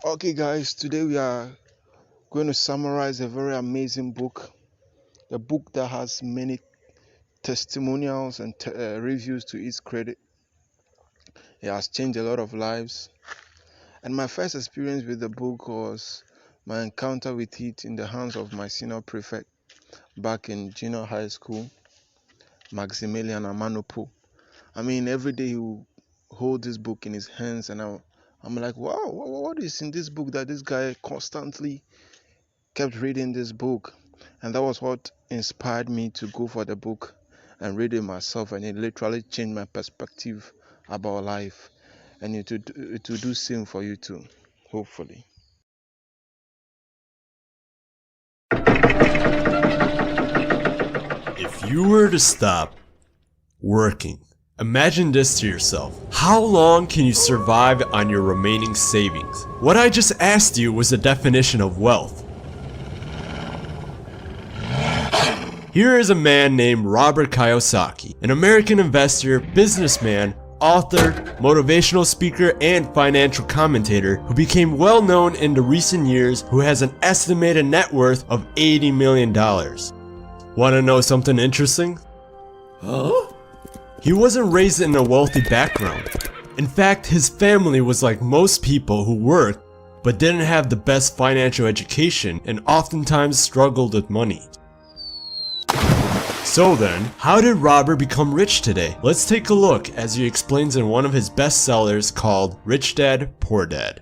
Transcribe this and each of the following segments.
Okay, guys, today we are going to summarize a very amazing book, a book that has many testimonials and reviews to its credit. It has changed a lot of lives. And my first experience with the book was my encounter with it in the hands of my senior prefect back in junior high school, Maximilian Amanopo. I mean, every day he would hold this book in his hands, and I'm like, wow, what is in this book that this guy constantly kept reading this book? And that was what inspired me to go for the book and read it myself, and it literally changed my perspective about life, and it will do same for you too, hopefully. If you were to stop working, imagine this to yourself. How long can you survive on your remaining savings? What I just asked you was the definition of wealth. Here is a man named Robert Kiyosaki, an American investor, businessman, author, motivational speaker, and financial commentator who became well known in the recent years, who has an estimated net worth of $80 million. Want to know something interesting? Huh? He wasn't raised in a wealthy background. In fact, his family was like most people who worked but didn't have the best financial education and oftentimes struggled with money. So then, how did Robert become rich today? Let's take a look as he explains in one of his bestsellers called Rich Dad, Poor Dad.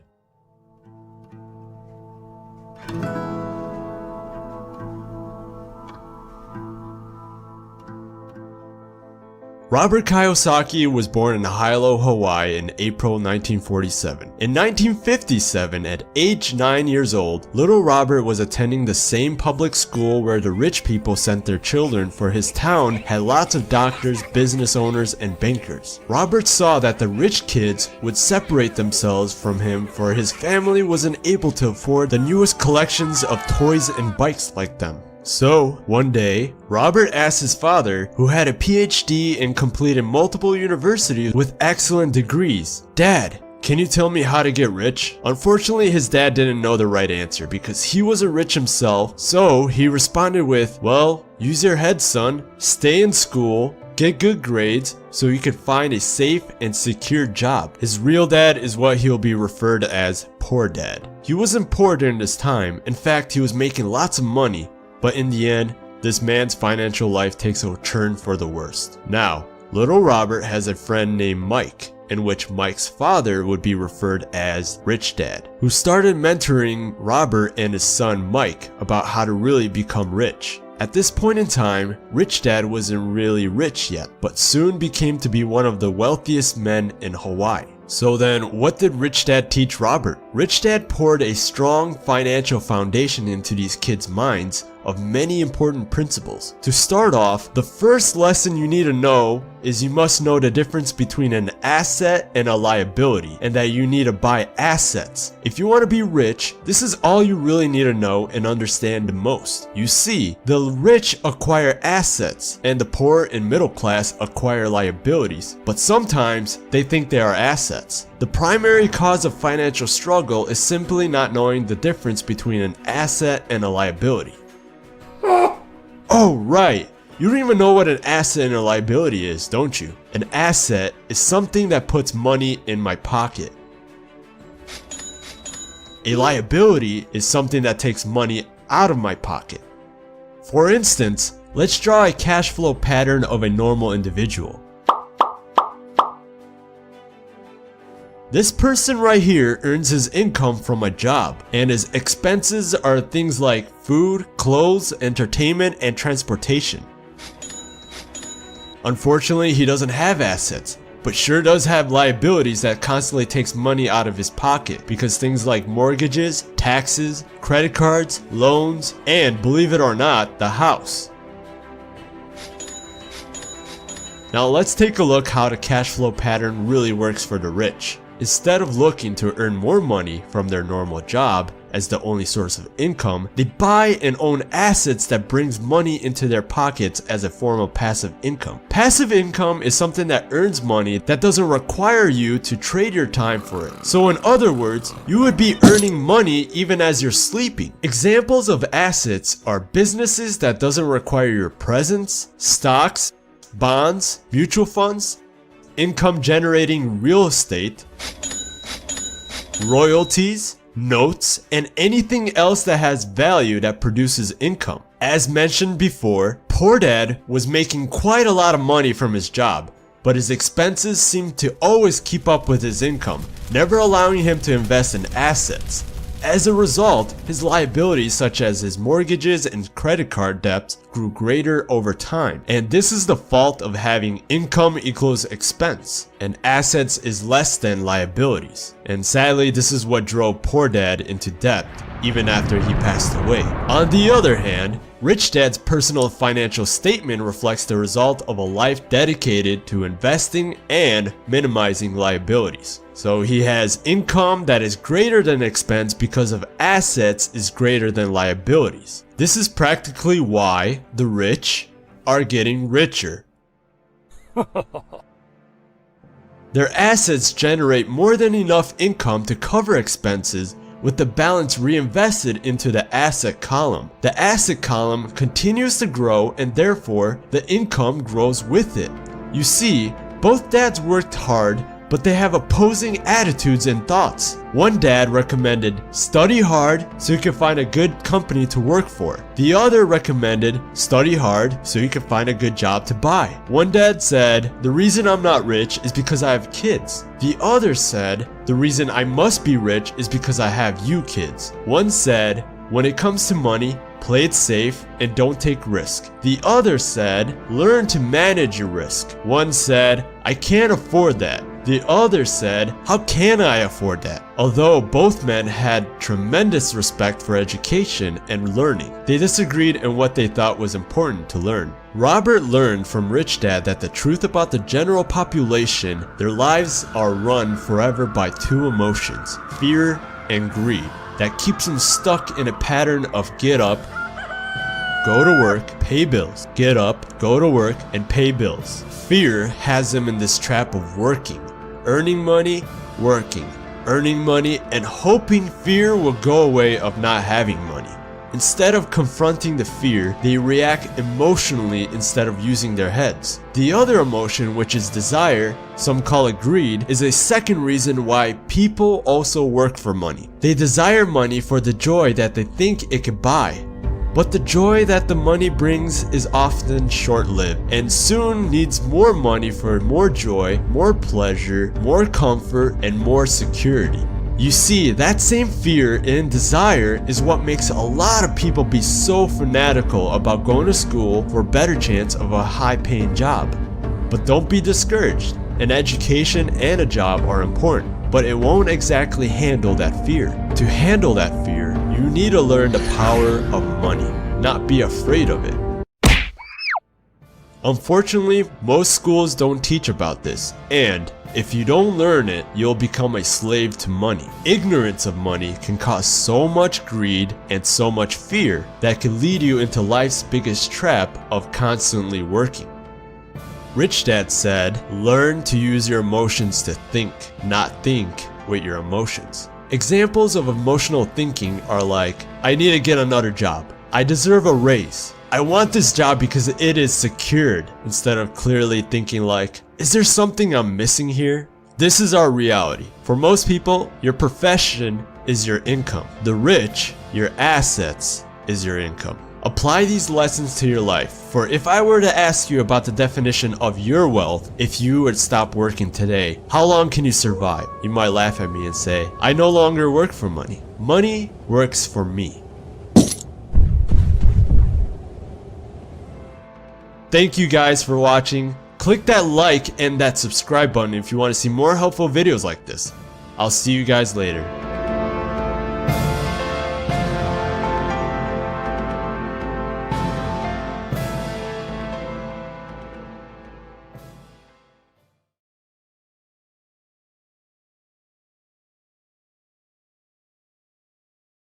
Robert Kiyosaki was born in Hilo, Hawaii in April 1947. In 1957, at age 9 years old, little Robert was attending the same public school where the rich people sent their children, for his town had lots of doctors, business owners, and bankers. Robert saw that the rich kids would separate themselves from him, for his family wasn't able to afford the newest collections of toys and bikes like them. So, one day, Robert asked his father, who had a PhD and completed multiple universities with excellent degrees, "Dad, can you tell me how to get rich?" Unfortunately, his dad didn't know the right answer because he wasn't rich himself, so he responded with, "Well, use your head, son. Stay in school, get good grades, so you can find a safe and secure job." His real dad is what he'll be referred as Poor Dad. He wasn't poor during this time. In fact, he was making lots of money. But in the end, this man's financial life takes a turn for the worst. Now, little Robert has a friend named Mike, in which Mike's father would be referred as Rich Dad, who started mentoring Robert and his son Mike about how to really become rich. At this point in time, Rich Dad wasn't really rich yet, but soon became to be one of the wealthiest men in Hawaii. So then, what did Rich Dad teach Robert? Rich Dad poured a strong financial foundation into these kids' minds of many important principles. To start off, the first lesson you need to know is you must know the difference between an asset and a liability, and that you need to buy assets. If you want to be rich, this is all you really need to know and understand the most. You see, the rich acquire assets, and the poor and middle class acquire liabilities, but sometimes they think they are assets. The primary cause of financial struggle is simply not knowing the difference between an asset and a liability. Oh, right. You don't even know what an asset and a liability is, don't you? An asset is something that puts money in my pocket. A liability is something that takes money out of my pocket. For instance, let's draw a cash flow pattern of a normal individual. This person right here earns his income from a job, and his expenses are things like food, clothes, entertainment, and transportation. Unfortunately, he doesn't have assets, but sure does have liabilities that constantly takes money out of his pocket, because things like mortgages, taxes, credit cards, loans, and believe it or not, the house. Now let's take a look how the cash flow pattern really works for the rich. Instead of looking to earn more money from their normal job as the only source of income, they buy and own assets that brings money into their pockets as a form of passive income. Passive income is something that earns money that doesn't require you to trade your time for it. So in other words, you would be earning money even as you're sleeping. Examples of assets are businesses that doesn't require your presence, stocks, bonds, mutual funds, income generating real estate, royalties, notes, and anything else that has value that produces income. As mentioned before, Poor Dad was making quite a lot of money from his job, but his expenses seemed to always keep up with his income, never allowing him to invest in assets. As a result, his liabilities such as his mortgages and credit card debts grew greater over time. And this is the fault of having income equals expense and assets is less than liabilities. And sadly, this is what drove Poor Dad into debt even after he passed away. On the other hand, Rich Dad's personal financial statement reflects the result of a life dedicated to investing and minimizing liabilities. So he has income that is greater than expense because of assets is greater than liabilities. This is practically why the rich are getting richer. Their assets generate more than enough income to cover expenses, with the balance reinvested into the asset column. The asset column continues to grow and therefore the income grows with it. You see, both dads worked hard, but they have opposing attitudes and thoughts. One dad recommended study hard so you can find a good company to work for. The other recommended study hard so you can find a good job to buy. One dad said, the reason I'm not rich is because I have kids. The other said, the reason I must be rich is because I have you kids. One said, when it comes to money, play it safe and don't take risk. The other said, learn to manage your risk. One said, I can't afford that. The other said, how can I afford that? Although both men had tremendous respect for education and learning, they disagreed in what they thought was important to learn. Robert learned from Rich Dad that the truth about the general population, their lives are run forever by two emotions, fear and greed, that keeps them stuck in a pattern of get up, go to work, pay bills, get up, go to work, and pay bills. Fear has them in this trap of working, earning money, working, earning money, and hoping fear will go away of not having money. Instead of confronting the fear, they react emotionally instead of using their heads. The other emotion, which is desire, some call it greed, is a second reason why people also work for money. They desire money for the joy that they think it could buy. But the joy that the money brings is often short-lived and soon needs more money for more joy, more pleasure, more comfort, and more security. You see, that same fear and desire is what makes a lot of people be so fanatical about going to school for a better chance of a high-paying job. But don't be discouraged. An education and a job are important, but it won't exactly handle that fear. To handle that fear, you need to learn the power of money, not be afraid of it. Unfortunately, most schools don't teach about this, and if you don't learn it, you'll become a slave to money. Ignorance of money can cause so much greed and so much fear that can lead you into life's biggest trap of constantly working. Rich Dad said, learn to use your emotions to think, not think with your emotions. Examples of emotional thinking are like, I need to get another job. I deserve a raise. I want this job because it is secured, instead of clearly thinking like, is there something I'm missing here? This is our reality. For most people, your profession is your income. The rich, your assets is your income. Apply these lessons to your life, for if I were to ask you about the definition of your wealth, if you would stop working today, how long can you survive? You might laugh at me and say, I no longer work for money. Money works for me. Thank you guys for watching. Click that like and that subscribe button if you want to see more helpful videos like this. I'll see you guys later.